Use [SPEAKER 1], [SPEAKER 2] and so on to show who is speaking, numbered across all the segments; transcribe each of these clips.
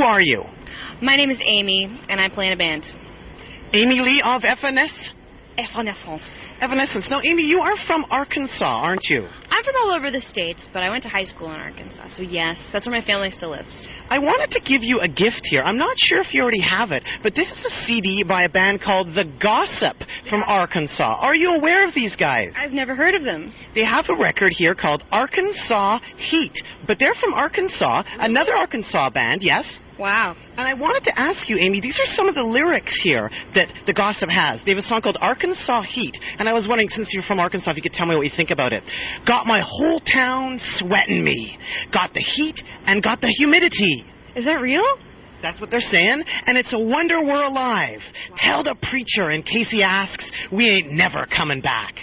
[SPEAKER 1] are you?
[SPEAKER 2] My name is Amy, and I play in a band.
[SPEAKER 1] Amy Lee of Evanescence?
[SPEAKER 2] Evanescence.
[SPEAKER 1] Now, Amy, you are from Arkansas, aren't you?
[SPEAKER 2] I'm from all over the states, but I went to high school in Arkansas, so yes, that's where my family still lives.
[SPEAKER 1] I wanted to give you a gift here. I'm not sure if you already have it, but this is a CD by a band called The Gossip from Arkansas. Are you aware of these guys?
[SPEAKER 2] I've never heard of them.
[SPEAKER 1] They have a record here called Arkansas Heat, but they're from Arkansas, another Arkansas band, yes?
[SPEAKER 2] Wow.
[SPEAKER 1] And I wanted to ask you, Amy, these are some of the lyrics here that The Gossip has. They have a song called Arkansas Heat, and I was wondering, since you're from Arkansas, if you could tell me what you think about it. Got my whole town sweating me. Got the heat and got the humidity.
[SPEAKER 2] Is that real?
[SPEAKER 1] That's what they're saying, and it's a wonder we're alive. Wow. Tell the preacher in case he asks, we ain't never coming back.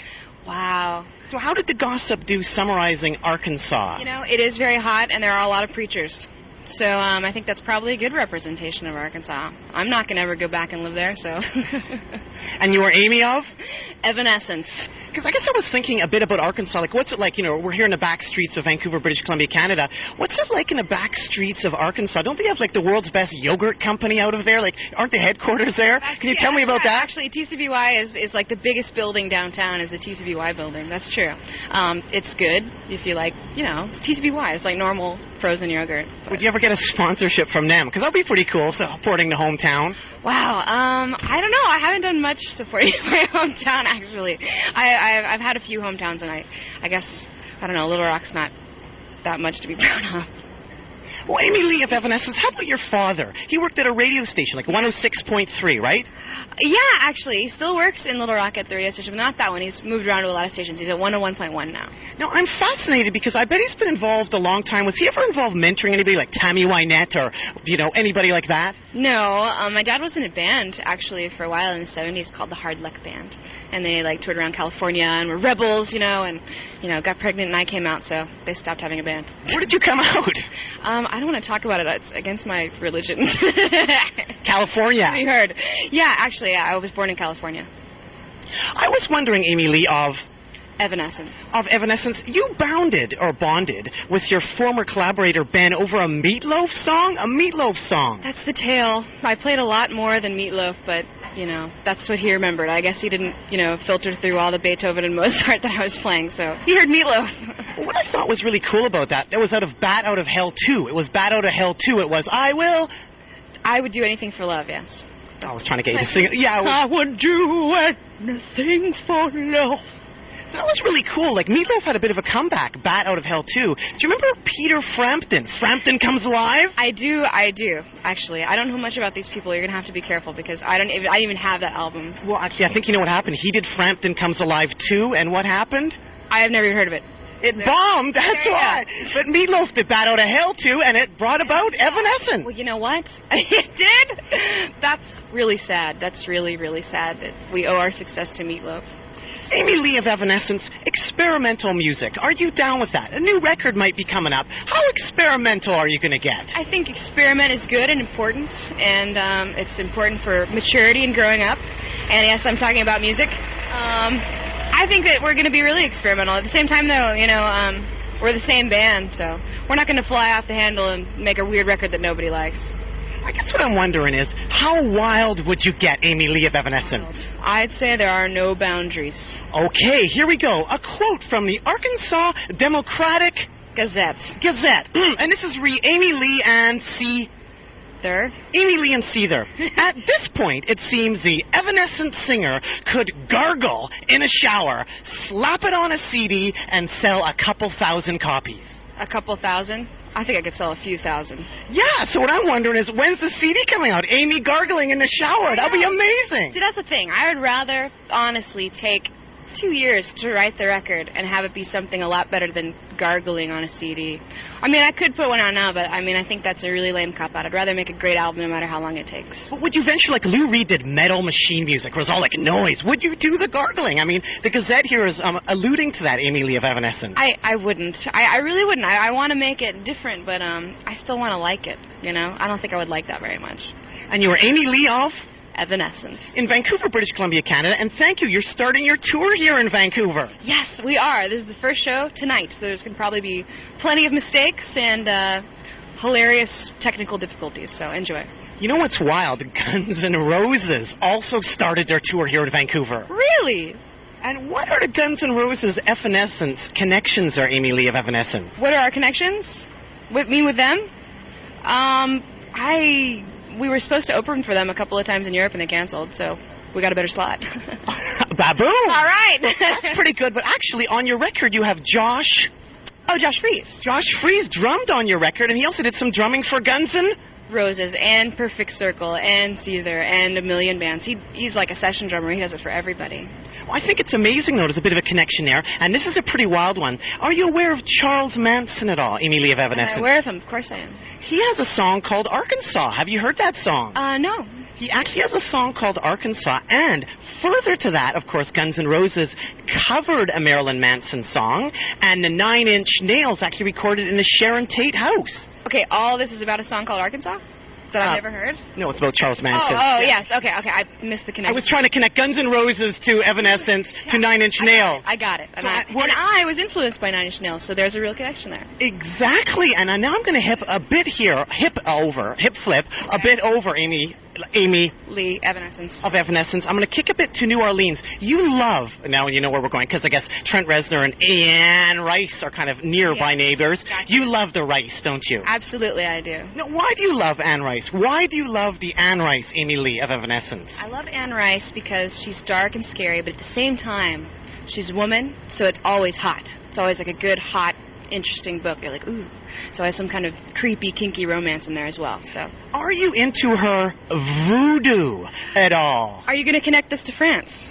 [SPEAKER 2] Wow.
[SPEAKER 1] So how did The Gossip do summarizing Arkansas?
[SPEAKER 2] You know, it is very hot, and there are a lot of preachers. So I think that's probably a good representation of Arkansas. I'm not going to ever go back and live there, so.
[SPEAKER 1] And you were Amy of?
[SPEAKER 2] Evanescence.
[SPEAKER 1] Because I guess I was thinking a bit about Arkansas. Like, what's it like? You know, we're here in the back streets of Vancouver, British Columbia, Canada. What's it like in the back streets of Arkansas? Don't they have, like, the world's best yogurt company out of there? Like, aren't the headquarters there? Can you tell me about that?
[SPEAKER 2] Actually, TCBY is like the biggest building downtown is the TCBY building. That's true. It's good if you like, you know, TCBY is like normal frozen yogurt.
[SPEAKER 1] Would you ever get a sponsorship from them? Because that would be pretty cool, supporting the hometown.
[SPEAKER 2] Wow. I don't know. I haven't done much supporting my hometown, actually. I've had a few hometowns, and I guess, I don't know, Little Rock's not that much to be proud of.
[SPEAKER 1] Well, Amy Lee of Evanescence, how about your father? He worked at a radio station, like 106.3, right?
[SPEAKER 2] Yeah, actually. He still works in Little Rock at the radio station, but not that one. He's moved around to a lot of stations. He's at 101.1 now.
[SPEAKER 1] Now, I'm fascinated because I bet he's been involved a long time. Was he ever involved mentoring anybody like Tammy Wynette or, you know, anybody like that?
[SPEAKER 2] No. My dad was in a band, actually, for a while in the 70s called the Hard Luck Band. And they, like, toured around California and were rebels, you know, and, you know, got pregnant and I came out, so they stopped having a band.
[SPEAKER 1] Where did you come out?
[SPEAKER 2] I don't want to talk about it. It's against my religion.
[SPEAKER 1] California.
[SPEAKER 2] We heard. Yeah, actually, yeah, I was born in California.
[SPEAKER 1] I was wondering, Amy Lee of
[SPEAKER 2] Evanescence.
[SPEAKER 1] Of Evanescence, you bonded with your former collaborator Ben over a Meatloaf song? A Meatloaf song.
[SPEAKER 2] That's the tale. I played a lot more than Meatloaf, but, you know, that's what he remembered. I guess he didn't, you know, filter through all the Beethoven and Mozart that I was playing, so he heard Meatloaf.
[SPEAKER 1] What I thought was really cool about that was out of Bat Out of Hell 2. It was Bat Out of Hell 2. It was
[SPEAKER 2] I would do anything for love, yes.
[SPEAKER 1] I was trying to get you to sing it. Yeah.
[SPEAKER 2] I would do anything for love.
[SPEAKER 1] So that was really cool. Like, Meatloaf had a bit of a comeback, Bat Out of Hell 2. Do you remember Peter Frampton? Frampton Comes Alive?
[SPEAKER 2] I do, actually. I don't know much about these people. You're going to have to be careful because I didn't even have that album.
[SPEAKER 1] Well, actually, I think you know what happened. He did Frampton Comes Alive 2, and what happened?
[SPEAKER 2] I have never even heard of it.
[SPEAKER 1] It bombed, that's why. But Meatloaf did Bat Out of Hell 2, and it brought about Evanescence.
[SPEAKER 2] Well, you know what? It did? That's really sad. That's really, really sad that we owe our success to Meatloaf.
[SPEAKER 1] Amy Lee of Evanescence, experimental music. Are you down with that? A new record might be coming up. How experimental are you going to get?
[SPEAKER 2] I think experiment is good and important, and it's important for maturity and growing up. And yes, I'm talking about music. I think that we're going to be really experimental. At the same time, though, you know, we're the same band, so we're not going to fly off the handle and make a weird record that nobody likes.
[SPEAKER 1] I guess what I'm wondering is, how wild would you get, Amy Lee of Evanescence?
[SPEAKER 2] I'd say there are no boundaries.
[SPEAKER 1] Okay, here we go. A quote from the Arkansas Democratic
[SPEAKER 2] Gazette.
[SPEAKER 1] And this is Amy Lee and
[SPEAKER 2] Seether.
[SPEAKER 1] Amy Lee and Seether. At this point, it seems the Evanescence singer could gargle in a shower, slap it on a CD, and sell a couple thousand copies.
[SPEAKER 2] A couple thousand? I think I could sell a few thousand.
[SPEAKER 1] Yeah, so what I'm wondering is, when's the CD coming out? Amy gargling in the shower. That'd be amazing.
[SPEAKER 2] See, that's the thing. I would rather, honestly, take 2 years to write the record and have it be something a lot better than gargling on a CD. I mean, I could put one out now, but I mean, I think that's a really lame cop-out. I'd rather make a great album no matter how long it takes.
[SPEAKER 1] But would you venture, like Lou Reed did Metal Machine Music, where it was all like noise? Would you do the gargling? I mean, the Gazette here is alluding to that, Amy Lee of Evanescence.
[SPEAKER 2] I wouldn't. I really wouldn't. I want to make it different, but I still want to like it, you know? I don't think I would like that very much.
[SPEAKER 1] And you were Amy Lee of
[SPEAKER 2] Evanescence.
[SPEAKER 1] In Vancouver, British Columbia, Canada, and thank you. You're starting your tour here in Vancouver.
[SPEAKER 2] Yes, we are. This is the first show tonight, so there's going to probably be plenty of mistakes, and hilarious technical difficulties, so enjoy.
[SPEAKER 1] You know what's wild? Guns N' Roses also started their tour here in Vancouver.
[SPEAKER 2] Really?
[SPEAKER 1] And what are the Guns N' Roses Evanescence connections are, Amy Lee of Evanescence?
[SPEAKER 2] What are our connections? With them? We were supposed to open for them a couple of times in Europe and they canceled, so we got a better slot.
[SPEAKER 1] Baboom!
[SPEAKER 2] All right.
[SPEAKER 1] That's pretty good, but actually on your record you have Josh.
[SPEAKER 2] Oh, Josh Freese.
[SPEAKER 1] Josh Freese drummed on your record, and he also did some drumming for Guns N'
[SPEAKER 2] Roses and Perfect Circle and Seether and a million bands. He's like a session drummer. He does it for everybody.
[SPEAKER 1] Well, I think it's amazing, though. There's a bit of a connection there, and this is a pretty wild one. Are you aware of Charles Manson at all, Amy Lee of Evanescence?
[SPEAKER 2] I'm aware of him. Of course I am.
[SPEAKER 1] He has a song called Arkansas. Have you heard that song?
[SPEAKER 2] No.
[SPEAKER 1] He actually has a song called Arkansas, and further to that, of course, Guns N' Roses covered a Marilyn Manson song, and the Nine Inch Nails actually recorded in the Sharon Tate house.
[SPEAKER 2] Okay, all this is about a song called Arkansas? That I've never heard?
[SPEAKER 1] No, it's about Charles Manson.
[SPEAKER 2] Oh, yes. Okay, I missed the connection.
[SPEAKER 1] I was trying to connect Guns N' Roses to Evanescence to Nine Inch Nails.
[SPEAKER 2] I got it.
[SPEAKER 1] So
[SPEAKER 2] I was influenced by Nine Inch Nails, so there's a real connection there.
[SPEAKER 1] Exactly, and now I'm going to hip flip a bit over, Amy
[SPEAKER 2] Lee Evanescence.
[SPEAKER 1] Of Evanescence. I'm going to kick a bit to New Orleans. You love, now you know where we're going, because I guess Trent Reznor and Anne Rice are kind of nearby neighbors. Gotcha. You love the Rice, don't you?
[SPEAKER 2] Absolutely, I do.
[SPEAKER 1] Now, why do you love Anne Rice? Why do you love the Anne Rice, Amy Lee of Evanescence?
[SPEAKER 2] I love Anne Rice because she's dark and scary, but at the same time, she's a woman, so it's always hot. It's always like a good, hot, interesting book. You're like, ooh. So I have some kind of creepy, kinky romance in there as well. So,
[SPEAKER 1] are you into her voodoo at all?
[SPEAKER 2] Are you going to connect this to France?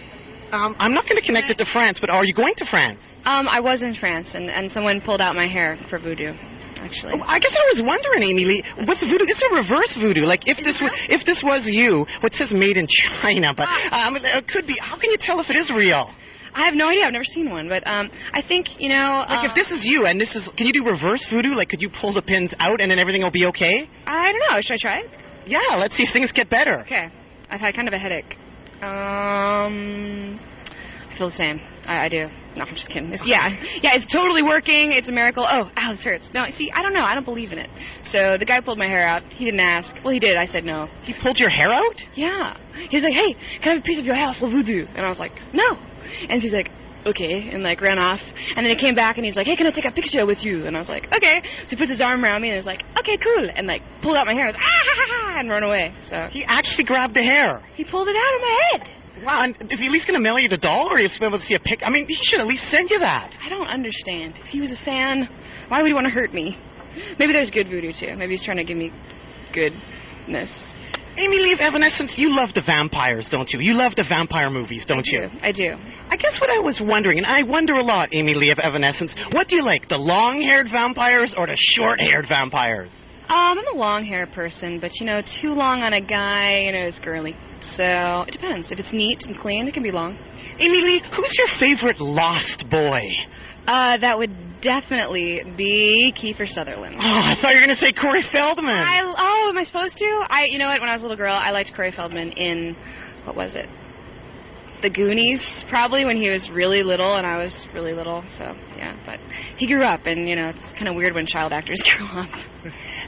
[SPEAKER 1] I'm not going to connect it to France, but are you going to France?
[SPEAKER 2] I was in France, and someone pulled out my hair for voodoo. Actually.
[SPEAKER 1] I guess I was wondering, Amy Lee, with voodoo, it's a reverse voodoo. Like, if this was you, what says made in China, but it could be. How can you tell if it is real?
[SPEAKER 2] I have no idea. I've never seen one, but I think,
[SPEAKER 1] like, if this is you and this is, can you do reverse voodoo? Like, could you pull the pins out and then everything will be okay?
[SPEAKER 2] I don't know. Should I try it?
[SPEAKER 1] Yeah, let's see if things get better.
[SPEAKER 2] Okay. I've had kind of a headache. I feel the same. I do. No, I'm just kidding. Yeah, it's totally working. It's a miracle. Oh, ow, this hurts. No, see, I don't know. I don't believe in it. So the guy pulled my hair out. He didn't ask. Well, he did. I said no.
[SPEAKER 1] He pulled your hair out?
[SPEAKER 2] Yeah. He was like, hey, can I have a piece of your hair for voodoo? And I was like, no. And she's like, okay, and like ran off. And then he came back and he's like, hey, can I take a picture with you? And I was like, okay. So he puts his arm around me and was like, okay, cool. And like pulled out my hair. I was and run away. So
[SPEAKER 1] he actually grabbed the hair.
[SPEAKER 2] He pulled it out of my head.
[SPEAKER 1] Wow, and is he at least going to mail you the doll, or are you able to see a pic? I mean, he should at least send you that.
[SPEAKER 2] I don't understand. If he was a fan, why would he want to hurt me? Maybe there's good voodoo, too. Maybe he's trying to give me goodness.
[SPEAKER 1] Amy Lee of Evanescence, you love the vampires, don't you? You love the vampire movies, don't you?
[SPEAKER 2] I do.
[SPEAKER 1] I guess what I was wondering, and I wonder a lot, Amy Lee of Evanescence, what do you like, the long-haired vampires or the short-haired vampires?
[SPEAKER 2] I'm a long-haired person, but, too long on a guy, is girly. So, it depends. If it's neat and clean, it can be long.
[SPEAKER 1] Amy Lee, who's your favorite lost boy?
[SPEAKER 2] That would definitely be Kiefer Sutherland.
[SPEAKER 1] Oh, I thought you were going to say Corey Feldman.
[SPEAKER 2] Am I supposed to? You know what? When I was a little girl, I liked Corey Feldman in, what was it? The Goonies, probably, when he was really little and I was really little. So, yeah. But he grew up, and, it's kind of weird when child actors grow up.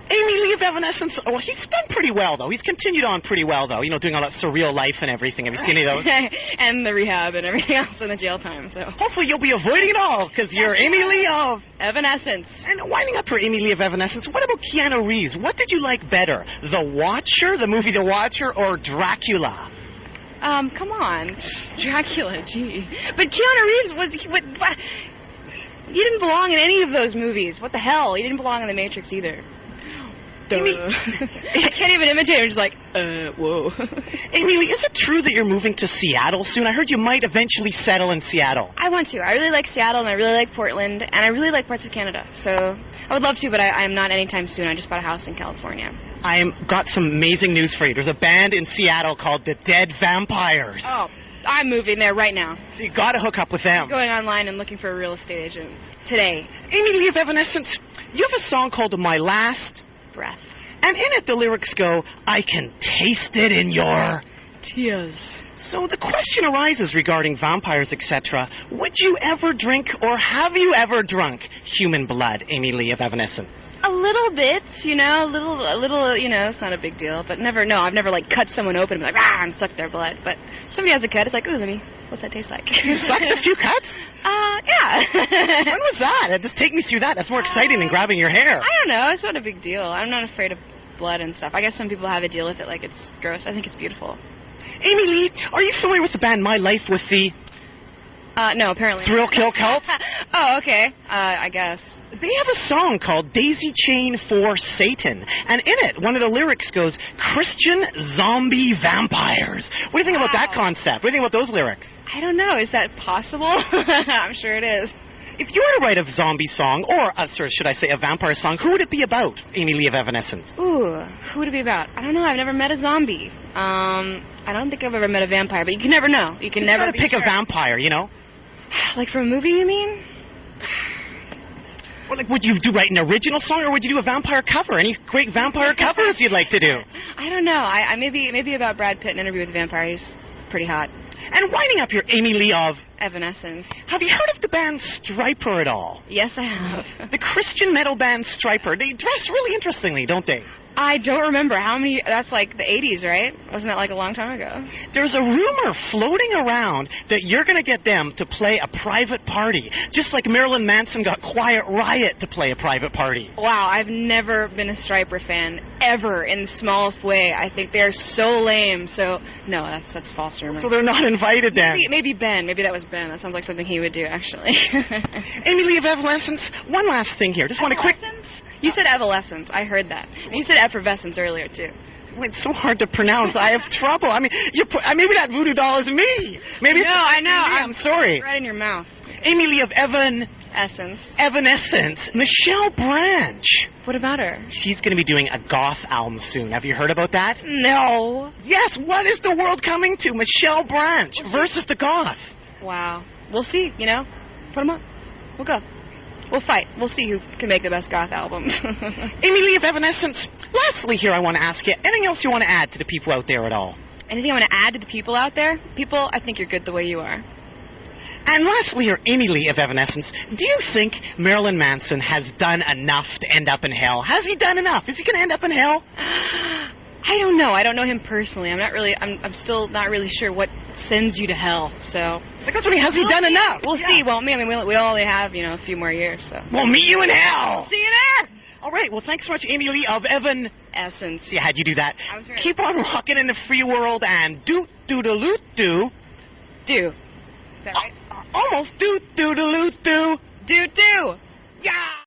[SPEAKER 1] Amy Lee of Evanescence, he's done pretty well, though. He's continued on pretty well, though, doing all that surreal life and everything. Have you seen any of those?
[SPEAKER 2] And the rehab and everything else in the jail time, so.
[SPEAKER 1] Hopefully you'll be avoiding it all, because you're Amy Lee of
[SPEAKER 2] Evanescence.
[SPEAKER 1] And winding up for Amy Lee of Evanescence, what about Keanu Reeves? What did you like better, The Watcher, the movie The Watcher, or Dracula?
[SPEAKER 2] Come on. Dracula, gee. But Keanu Reeves was... He didn't belong in any of those movies. What the hell? He didn't belong in The Matrix either. I can't even imitate him. Just like, whoa.
[SPEAKER 1] Amy Lee, is it true that you're moving to Seattle soon? I heard you might eventually settle in Seattle.
[SPEAKER 2] I want to. I really like Seattle, and I really like Portland, and I really like parts of Canada. So I would love to, but I'm not anytime soon. I just bought a house in California.
[SPEAKER 1] I've got some amazing news for you. There's a band in Seattle called the Dead Vampires.
[SPEAKER 2] Oh, I'm moving there right now.
[SPEAKER 1] So you got to hook up with them.
[SPEAKER 2] I'm going online and looking for a real estate agent today.
[SPEAKER 1] Amy Lee of Evanescence, you have a song called My Last
[SPEAKER 2] Breath.
[SPEAKER 1] And in it, the lyrics go, I can taste it in your
[SPEAKER 2] tears.
[SPEAKER 1] So the question arises regarding vampires, etc. Would you ever drink, or have you ever drunk human blood, Amy Lee of Evanescence?
[SPEAKER 2] A little bit, a little, it's not a big deal, but I've never, like, cut someone open and be like, and sucked their blood, but somebody has a cut, it's like, ooh, what's that taste like?
[SPEAKER 1] You sucked a few cuts?
[SPEAKER 2] Yeah.
[SPEAKER 1] When was that? Just take me through that. That's more exciting than grabbing your hair.
[SPEAKER 2] I don't know, it's not a big deal. I'm not afraid of blood and stuff. I guess some people have a deal with it, like it's gross. I think it's beautiful.
[SPEAKER 1] Amy Lee, are you familiar with the band My Life with the...
[SPEAKER 2] No, apparently.
[SPEAKER 1] Thrill Kill Cult?
[SPEAKER 2] Oh, okay. I guess.
[SPEAKER 1] They have a song called Daisy Chain for Satan. And in it, one of the lyrics goes, Christian zombie vampires. What do you think about that concept? What do you think about those lyrics?
[SPEAKER 2] I don't know. Is that possible? I'm sure it is.
[SPEAKER 1] If you were to write a zombie song, or should I say a vampire song, who would it be about, Amy Lee of Evanescence?
[SPEAKER 2] Ooh, who would it be about? I don't know. I've never met a zombie. I don't think I've ever met a vampire, but you can never know. You can never
[SPEAKER 1] be sure. You gotta pick a vampire,
[SPEAKER 2] Like from a movie, you mean?
[SPEAKER 1] Well, like, would you write an original song, or would you do a vampire cover? Any great vampire covers you'd like to do?
[SPEAKER 2] I don't know. I maybe about Brad Pitt, An Interview with a Vampire. He's pretty hot.
[SPEAKER 1] And winding up here, Amy Lee of
[SPEAKER 2] Evanescence.
[SPEAKER 1] Have you heard of the band Stryper at all?
[SPEAKER 2] Yes, I have.
[SPEAKER 1] The Christian metal band Stryper. They dress really interestingly, don't they?
[SPEAKER 2] I don't remember how many. That's like the 80s, right? Wasn't that like a long time ago?
[SPEAKER 1] There's a rumor floating around that you're going to get them to play a private party, just like Marilyn Manson got Quiet Riot to play a private party.
[SPEAKER 2] Wow, I've never been a Stryper fan, ever, in the smallest way. I think they're so lame, so no, that's false rumor.
[SPEAKER 1] So they're not invited then?
[SPEAKER 2] Maybe Ben. Maybe that was Ben. That sounds like something he would do, actually.
[SPEAKER 1] Amy Lee of Evanescence, one last thing here. Just want a quick...
[SPEAKER 2] You said Evanescence. I heard that. And you said effervescence earlier, too.
[SPEAKER 1] It's so hard to pronounce. I have trouble. I mean, maybe that voodoo doll is me. Maybe
[SPEAKER 2] no, I know.
[SPEAKER 1] I'm sorry.
[SPEAKER 2] Right in your mouth.
[SPEAKER 1] Amy Lee of
[SPEAKER 2] Evanescence.
[SPEAKER 1] Michelle Branch.
[SPEAKER 2] What about her?
[SPEAKER 1] She's going to be doing a goth album soon. Have you heard about that?
[SPEAKER 2] No.
[SPEAKER 1] Yes. What is the world coming to? Michelle Branch versus the goth.
[SPEAKER 2] Wow. We'll see, Put them up. We'll go. We'll fight. We'll see who can make the best goth album.
[SPEAKER 1] Amy Lee of Evanescence, lastly here I want to ask you, anything else you want to add to the people out there at all?
[SPEAKER 2] Anything I want to add to the people out there? People, I think you're good the way you are.
[SPEAKER 1] And lastly here, Amy Lee of Evanescence, do you think Marilyn Manson has done enough to end up in hell? Has he done enough? Is he going to end up in hell?
[SPEAKER 2] I don't know. I don't know him personally. I'm still not really sure what sends you to hell, so...
[SPEAKER 1] Because has he done enough?
[SPEAKER 2] We'll see, won't we? I mean, we only have, a few more years, so...
[SPEAKER 1] We'll meet you in hell!
[SPEAKER 2] See you there!
[SPEAKER 1] All right, well, thanks so much, Amy Lee of
[SPEAKER 2] Essence.
[SPEAKER 1] Yeah, how'd you do that?
[SPEAKER 2] I was right.
[SPEAKER 1] Keep on rocking in the free world and do-do-do-do.
[SPEAKER 2] Do. Is that right?
[SPEAKER 1] Almost do-do-do-do.
[SPEAKER 2] Do.
[SPEAKER 1] Yeah!